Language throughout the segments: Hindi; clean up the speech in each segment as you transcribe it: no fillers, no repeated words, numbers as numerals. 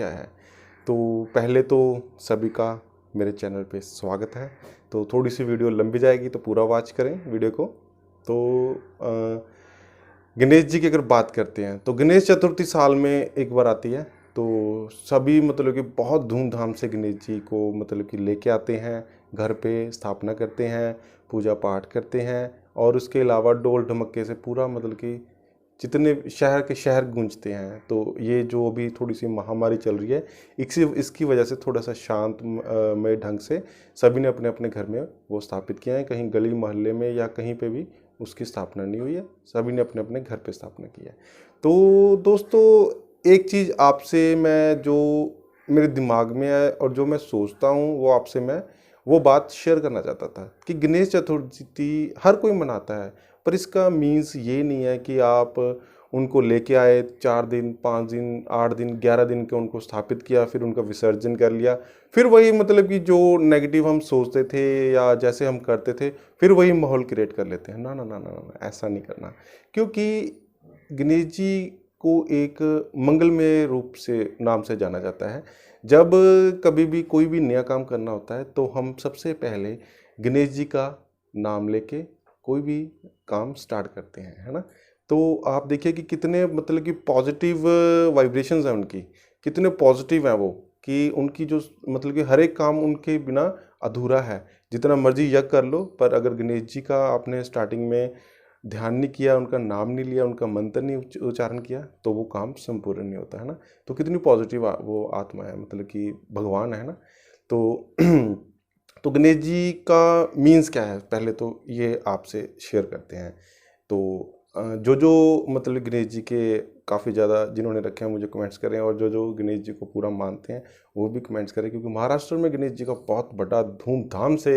क्या है। तो पहले तो सभी का मेरे चैनल पे स्वागत है। तो थोड़ी सी वीडियो लंबी जाएगी तो पूरा वॉच करें वीडियो को। तो गणेश जी की अगर बात करते हैं तो गणेश चतुर्थी साल में एक बार आती है। तो सभी मतलब कि बहुत धूमधाम से गणेश जी को मतलब कि लेके आते हैं, घर पे स्थापना करते हैं, पूजा पाठ करते हैं और उसके अलावा डोल ढमक्के से पूरा मतलब कि जितने शहर के शहर गूंजते हैं। तो ये जो अभी थोड़ी सी महामारी चल रही है इसकी वजह से थोड़ा सा शांतमय ढंग से सभी ने अपने अपने घर में वो स्थापित किया है। कहीं गली मोहल्ले में या कहीं पे भी उसकी स्थापना नहीं हुई है, सभी ने अपने अपने घर पे स्थापना की है। तो दोस्तों एक चीज़ आपसे मैं जो मेरे दिमाग में है और जो मैं सोचता हूँ वो आपसे मैं वो बात शेयर करना चाहता था कि गणेश चतुर्थी हर कोई मनाता है, पर इसका मीन्स ये नहीं है कि आप उनको लेके आए 4 दिन 5 दिन 8 दिन 11 दिन के उनको स्थापित किया, फिर उनका विसर्जन कर लिया, फिर वही मतलब कि जो नेगेटिव हम सोचते थे या जैसे हम करते थे फिर वही माहौल क्रिएट कर लेते हैं। ना ना ना ना ना, ऐसा नहीं करना। क्योंकि गणेश जी को एक मंगलमय रूप से नाम से जाना जाता है। जब कभी भी कोई भी नया काम करना होता है तो हम सबसे पहले गणेश जी का नाम लेके कोई भी काम स्टार्ट करते हैं, है ना। तो आप देखिए कि कितने मतलब कि पॉजिटिव वाइब्रेशंस हैं उनकी, कितने पॉजिटिव हैं वो, कि उनकी जो मतलब कि हर एक काम उनके बिना अधूरा है। जितना मर्जी यज्ञ कर लो पर अगर गणेश जी का आपने स्टार्टिंग में ध्यान नहीं किया, उनका नाम नहीं लिया, उनका मंत्र नहीं उच्चारण किया तो वो काम संपूर्ण नहीं होता, है ना। तो कितनी पॉजिटिव वो आत्मा है, मतलब कि भगवान है ना। तो तो गणेश जी का मीन्स क्या है पहले तो ये आपसे शेयर करते हैं। तो जो मतलब गणेश जी के काफ़ी ज़्यादा जिन्होंने रखे हैं मुझे कमेंट्स करें, और जो गणेश जी को पूरा मानते हैं वो भी कमेंट्स करें, क्योंकि महाराष्ट्र में गणेश जी का बहुत बड़ा धूमधाम से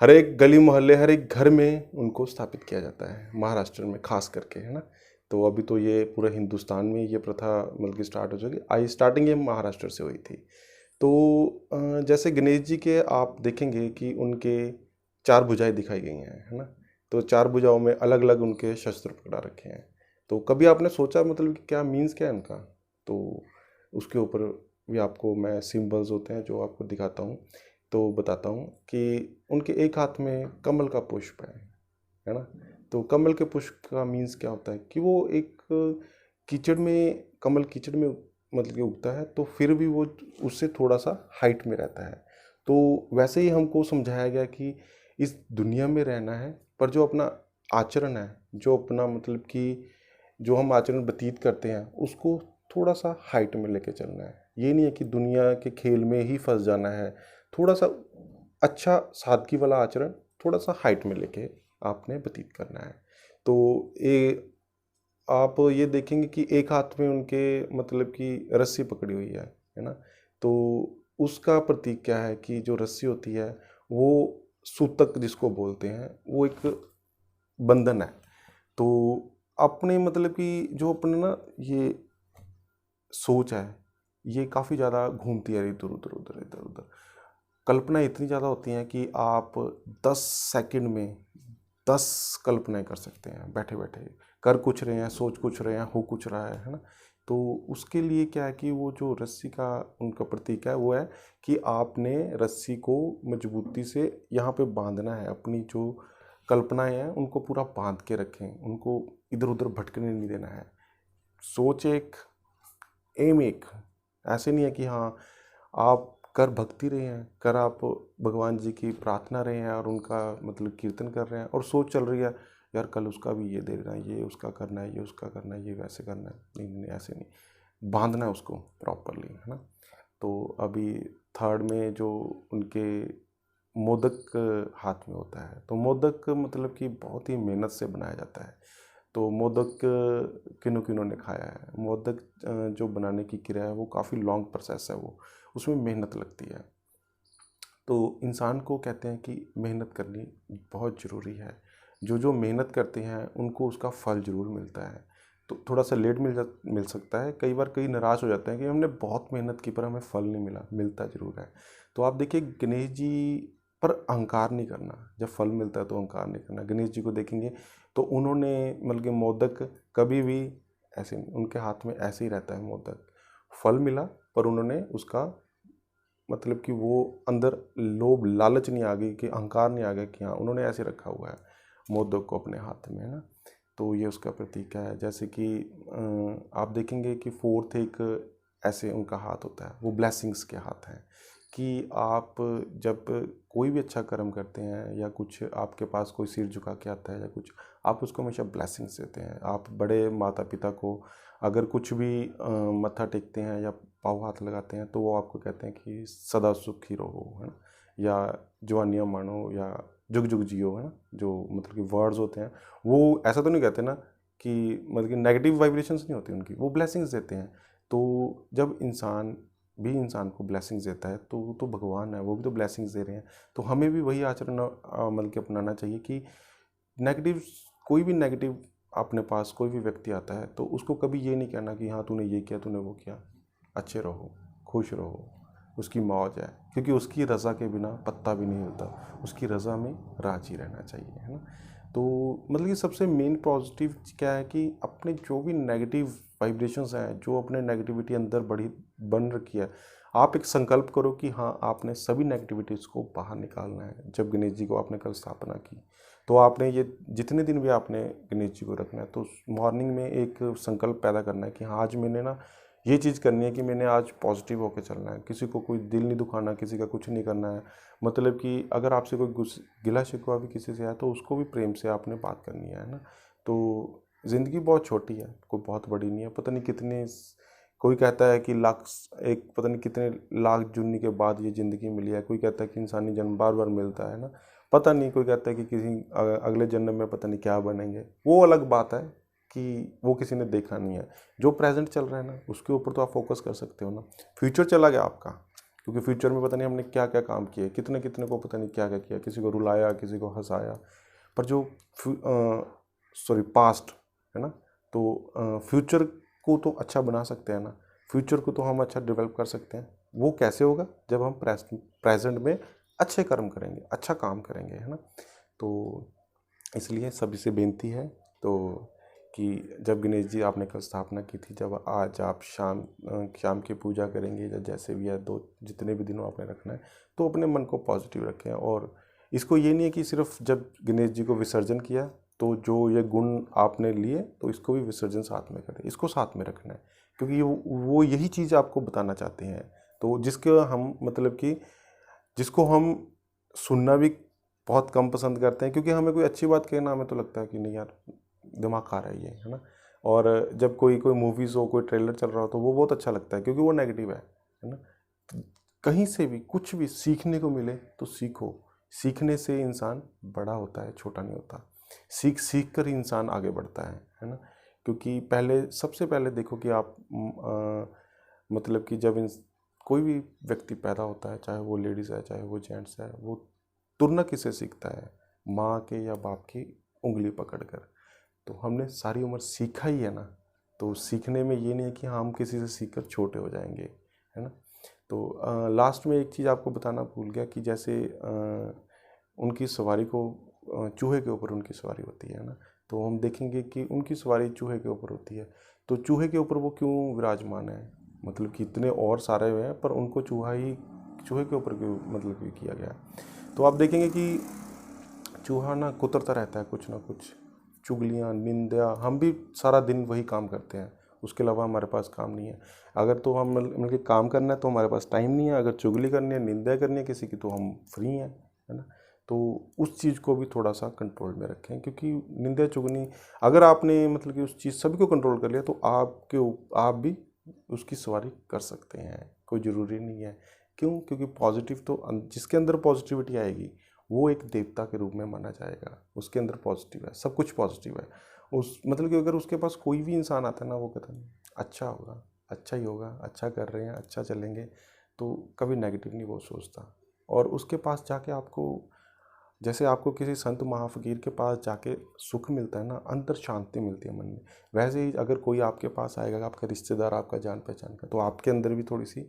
हर एक गली मोहल्ले हर एक घर में उनको स्थापित किया जाता है, महाराष्ट्र में खास करके, है ना। तो अभी तो ये पूरे हिंदुस्तान में ये प्रथा मतलब कि स्टार्ट हो चुकी, आई स्टार्टिंग ये महाराष्ट्र से हुई थी। तो जैसे गणेश जी के आप देखेंगे कि उनके 4 भुजाएं दिखाई गई हैं, है ना। तो 4 भुजाओं में अलग अलग उनके शस्त्र पकड़ा रखे हैं। तो कभी आपने सोचा मतलब कि क्या मीन्स क्या है इनका, तो उसके ऊपर भी आपको मैं सिंबल्स होते हैं जो आपको दिखाता हूँ। तो बताता हूँ कि उनके एक हाथ में कमल का पुष्प है ना। तो कमल के पुष्प का मीन्स क्या होता है कि वो एक कीचड़ में, कमल कीचड़ में मतलब कि उगता है तो फिर भी वो उससे थोड़ा सा हाइट में रहता है। तो वैसे ही हमको समझाया गया कि इस दुनिया में रहना है पर जो अपना आचरण है, जो अपना मतलब कि जो हम आचरण व्यतीत करते हैं उसको थोड़ा सा हाइट में लेके चलना है। ये नहीं है कि दुनिया के खेल में ही फंस जाना है, थोड़ा सा अच्छा सादगी वाला आचरण थोड़ा सा हाइट में लेके आपने व्यतीत करना है। तो ये आप ये देखेंगे कि एक हाथ में उनके मतलब कि रस्सी पकड़ी हुई है ना। तो उसका प्रतीक क्या है कि जो रस्सी होती है वो सूतक जिसको बोलते हैं, वो एक बंधन है। तो अपने मतलब कि जो अपने ना ये सोच है ये काफ़ी ज़्यादा घूमती है इधर उधर उधर इधर उधर। कल्पना इतनी ज़्यादा होती हैं कि आप 10 सेकंड में 10 कल्पनाएं कर सकते हैं बैठे बैठे, कर कुछ रहे हैं, सोच कुछ रहे हैं, हो कुछ रहा है ना। तो उसके लिए क्या है कि वो जो रस्सी का उनका प्रतीक है वो है कि आपने रस्सी को मजबूती से यहाँ पे बांधना है, अपनी जो कल्पनाएं हैं उनको पूरा बांध के रखें, उनको इधर उधर भटकने नहीं देना है। सोच एक, एम एक, ऐसे नहीं है कि हाँ आप कर भक्ति रहे हैं, कर आप भगवान जी की प्रार्थना रहे हैं और उनका मतलब कीर्तन कर रहे हैं और सोच चल रही है यार कल उसका भी ये देना है, ये उसका करना है, ये उसका करना है, ये वैसे करना है। नहीं नहीं नहीं, ऐसे नहीं, बांधना है उसको प्रॉपरली, है ना। तो अभी थर्ड में जो उनके मोदक हाथ में होता है, तो मोदक मतलब कि बहुत ही मेहनत से बनाया जाता है। तो मोदक किन्हों किन्हों ने खाया है, मोदक जो बनाने की क्रिया है वो काफ़ी लॉन्ग प्रोसेस है, वो उसमें मेहनत लगती है। तो इंसान को कहते हैं कि मेहनत करनी बहुत ज़रूरी है। जो मेहनत करते हैं उनको उसका फल ज़रूर मिलता है। तो थोड़ा सा लेट मिल सकता है, कई बार कई निराश हो जाते हैं कि हमने बहुत मेहनत की पर हमें फल नहीं मिला, मिलता ज़रूर है। तो आप देखिए गणेश जी पर अहंकार नहीं करना, जब फल मिलता है तो अहंकार नहीं करना। गणेश जी को देखेंगे तो उन्होंने मतलब कि मोदक कभी भी ऐसे नहीं, उनके हाथ में ऐसे ही रहता है मोदक, फल मिला पर उन्होंने उसका मतलब कि वो अंदर लोभ लालच नहीं आ गई, कि अहंकार नहीं आ गया कि हाँ उन्होंने ऐसे रखा हुआ है मोदक को अपने हाथ में, है ना। तो ये उसका प्रतीक है। जैसे कि आप देखेंगे कि फोर्थ एक ऐसे उनका हाथ होता है, वो ब्लेसिंग्स के हाथ हैं, कि आप जब कोई भी अच्छा कर्म करते हैं या कुछ आपके पास कोई सिर झुका के आता है या कुछ, आप उसको हमेशा ब्लेसिंग्स देते हैं। आप बड़े माता पिता को अगर कुछ भी मत्था टेकते हैं या पाँव हाथ लगाते हैं, तो वो आपको कहते हैं कि सदा सुखी रहो, है ना, या जवानियाँ मानो, या जुग जुग जियो, है ना, जो मतलब कि वर्ड्स होते हैं। वो ऐसा तो नहीं कहते ना कि मतलब कि नेगेटिव वाइब्रेशंस नहीं होती उनकी, वो ब्लेसिंग्स देते हैं। तो जब इंसान भी इंसान को ब्लेसिंग्स देता है, तो वो तो भगवान है, वो भी तो ब्लेसिंग्स दे रहे हैं। तो हमें भी वही आचरण मतलब कि अपनाना चाहिए कि नेगेटिव, कोई भी नेगेटिव अपने पास कोई भी व्यक्ति आता है, तो उसको कभी ये नहीं कहना कि हाँ तूने ये किया, तूने वो किया। अच्छे रहो, खुश रहो, उसकी मौज है, क्योंकि उसकी रज़ा के बिना पत्ता भी नहीं हिलता, उसकी रज़ा में राज़ी रहना चाहिए, है ना। तो मतलब कि सबसे मेन पॉजिटिव क्या है कि अपने जो भी नेगेटिव वाइब्रेशंस हैं, जो अपने नेगेटिविटी अंदर बड़ी बन रखी है, आप एक संकल्प करो कि हाँ आपने सभी नेगेटिविटीज़ को बाहर निकालना है। जब गणेश जी को आपने कल स्थापना की, तो आपने ये जितने दिन भी आपने गणेश जी को रखना है, तो मॉर्निंग में एक संकल्प पैदा करना है कि हाँ आज मैंने ना ये चीज़ करनी है, कि मैंने आज पॉजिटिव होकर चलना है, किसी को कोई दिल नहीं दुखाना, किसी का कुछ नहीं करना है। मतलब कि अगर आपसे कोई गिला शिकवा भी किसी से है, तो उसको भी प्रेम से आपने बात करनी है ना। तो ज़िंदगी बहुत छोटी है, कोई बहुत बड़ी नहीं है। पता नहीं कितने, कोई कहता है कि लाख, एक पता नहीं कितने लाख जुन्नी के बाद ये ज़िंदगी मिली है। कोई कहता है कि इंसानी जन्म बार बार मिलता है ना, पता नहीं। कोई कहता है कि किसी अगले जन्म में पता नहीं क्या बनेंगे, वो अलग बात है कि वो किसी ने देखा नहीं है। जो प्रेजेंट चल रहा है ना, उसके ऊपर तो आप फोकस कर सकते हो ना। फ्यूचर चला गया आपका, क्योंकि फ्यूचर में पता नहीं हमने क्या क्या काम किए, कितने कितने को पता नहीं क्या क्या किया, किसी को रुलाया, किसी को हंसाया। पर जो सॉरी पास्ट है ना, तो फ्यूचर को तो अच्छा बना सकते हैं ना, फ्यूचर को तो हम अच्छा डेवलप कर सकते हैं। वो कैसे होगा? जब हम प्रेजेंट में अच्छे कर्म करेंगे, अच्छा काम करेंगे, है ना। तो इसलिए सभी से बेनती है तो कि जब गणेश जी आपने कल स्थापना की थी, जब आज आप शाम की पूजा करेंगे या जैसे भी है, दो जितने भी दिनों आपने रखना है, तो अपने मन को पॉजिटिव रखें। और इसको ये नहीं है कि सिर्फ जब गणेश जी को विसर्जन किया तो जो ये गुण आपने लिए, तो इसको भी विसर्जन साथ में करें, इसको साथ में रखना है, क्योंकि वो यही चीज़ आपको बताना चाहते हैं। तो जिसके हम मतलब कि जिसको हम सुनना भी बहुत कम पसंद करते हैं, क्योंकि हमें कोई अच्छी बात कहना हमें तो लगता है कि नहीं यार दिमाग खा रहा है ये, है ना। और जब कोई कोई मूवीज़ हो, कोई ट्रेलर चल रहा हो, तो वो बहुत अच्छा लगता है, क्योंकि वो नेगेटिव है ना। तो कहीं से भी कुछ भी सीखने को मिले तो सीखो। सीखने से इंसान बड़ा होता है, छोटा नहीं होता। सीख सीख कर ही इंसान आगे बढ़ता है ना। क्योंकि पहले, सबसे पहले देखो कि आप मतलब कि जब कोई भी व्यक्ति पैदा होता है, चाहे वो लेडीज़ है चाहे वो जेंट्स है, वो तुरना किससे सीखता है? माँ के या बाप की उंगली पकड़कर। तो हमने सारी उम्र सीखा ही है ना। तो सीखने में ये नहीं है कि हम किसी से सीख कर छोटे हो जाएंगे, है ना। तो लास्ट में एक चीज़ आपको बताना भूल गया कि जैसे उनकी सवारी को चूहे के ऊपर उनकी सवारी होती है ना, तो हम देखेंगे कि उनकी सवारी चूहे के ऊपर होती है। तो चूहे के ऊपर वो क्यों विराजमान है? मतलब कि इतने और सारे हुए हैं, पर उनको चूहे के ऊपर क्यों मतलब कि किया गया? तो आप देखेंगे कि चूहा ना कुतरता रहता है कुछ ना कुछ, चुगलियाँ, निंदा। हम भी सारा दिन वही काम करते हैं, उसके अलावा हमारे पास काम नहीं है। अगर तो हम मिल के काम करना है तो हमारे पास टाइम नहीं है, अगर चुगली करनी है, निंदा करनी है किसी की, तो हम फ्री हैं, है ना। तो उस चीज़ को भी थोड़ा सा कंट्रोल में रखें, क्योंकि निंदा चुगली, अगर आपने मतलब कि उस चीज़ सभी को कंट्रोल कर लिया, तो आप भी उसकी सवारी कर सकते हैं, कोई ज़रूरी नहीं है। क्यों? क्योंकि पॉजिटिव तो जिसके अंदर पॉजिटिविटी आएगी, वो एक देवता के रूप में माना जाएगा। उसके अंदर पॉजिटिव है, सब कुछ पॉजिटिव है। उस मतलब कि अगर उसके पास कोई भी इंसान आता है ना, वो कहता है अच्छा होगा, अच्छा ही होगा, अच्छा कर रहे हैं, अच्छा चलेंगे, तो कभी नेगेटिव नहीं वो सोचता। और उसके पास जाके आपको, जैसे आपको किसी संत महाफकीर के पास जाके सुख मिलता है ना, अंदर शांति मिलती है मन में, वैसे ही अगर कोई आपके पास आएगा, आपका रिश्तेदार, आपका जान पहचान का, तो आपके अंदर भी थोड़ी सी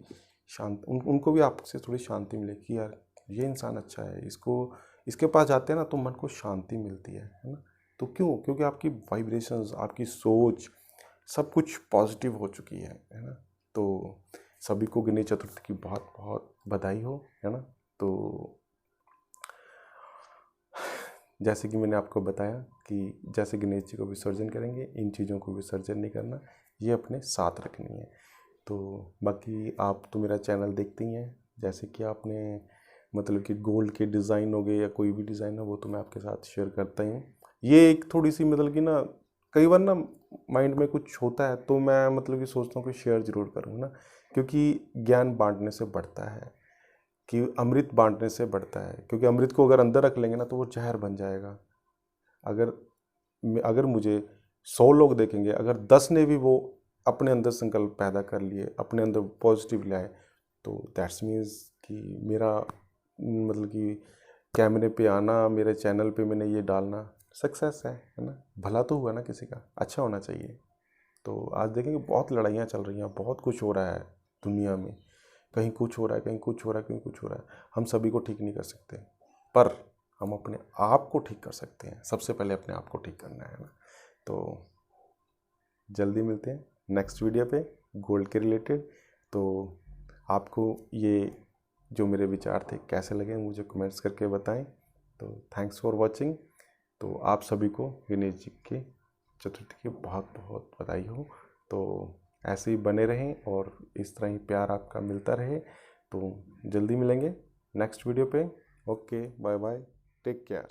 उनको भी आपसे थोड़ी शांति मिलेगी कि यार ये इंसान अच्छा है, इसके पास जाते हैं ना तो मन को शांति मिलती है ना। तो क्यों? क्योंकि आपकी वाइब्रेशंस, आपकी सोच, सब कुछ पॉजिटिव हो चुकी है ना। तो सभी को गणेश चतुर्थी की बहुत बहुत बधाई हो, है ना। तो जैसे कि मैंने आपको बताया कि जैसे गणेश जी को विसर्जन करेंगे, इन चीज़ों को विसर्जन नहीं करना, ये अपने साथ रखनी है। तो बाकी आप तो मेरा चैनल देखते ही हैं, जैसे कि आपने मतलब कि गोल्ड के डिज़ाइन हो गए या कोई भी डिज़ाइन हो, वो तो मैं आपके साथ शेयर करता ही हूँ। ये एक थोड़ी सी मतलब कि ना, कई बार ना माइंड में कुछ होता है तो मैं मतलब कि सोचता हूँ कि शेयर ज़रूर करूँ ना, क्योंकि ज्ञान बांटने से बढ़ता है, कि अमृत बांटने से बढ़ता है। क्योंकि अमृत को अगर अंदर रख लेंगे ना तो वो जहर बन जाएगा। अगर अगर मुझे 100 लोग देखेंगे, अगर 10 ने भी वो अपने अंदर संकल्प पैदा कर लिए, अपने अंदर पॉजिटिव लाए, तो दैट्स मीन्स कि मेरा मतलब कि कैमरे पे आना, मेरे चैनल पे मैंने ये डालना सक्सेस है ना। भला तो हुआ ना किसी का, अच्छा होना चाहिए। तो आज देखेंगे बहुत लड़ाइयाँ चल रही हैं, बहुत कुछ हो रहा है दुनिया में, कहीं कुछ हो रहा है, कहीं कुछ हो रहा है, कहीं कुछ हो रहा है। हम सभी को ठीक नहीं कर सकते, पर हम अपने आप को ठीक कर सकते हैं। सबसे पहले अपने आप को ठीक करना है ना। तो जल्दी मिलते हैं नेक्स्ट वीडियो पे गोल्ड के रिलेटेड। तो आपको ये जो मेरे विचार थे कैसे लगे मुझे कमेंट्स करके बताएं। तो थैंक्स फॉर वॉचिंग। तो आप सभी को गणेश जी की चतुर्थी की बहुत बहुत बधाई हो। तो ऐसे ही बने रहें और इस तरह ही प्यार आपका मिलता रहे। तो जल्दी मिलेंगे नेक्स्ट वीडियो पे। Okay, bye bye, take care.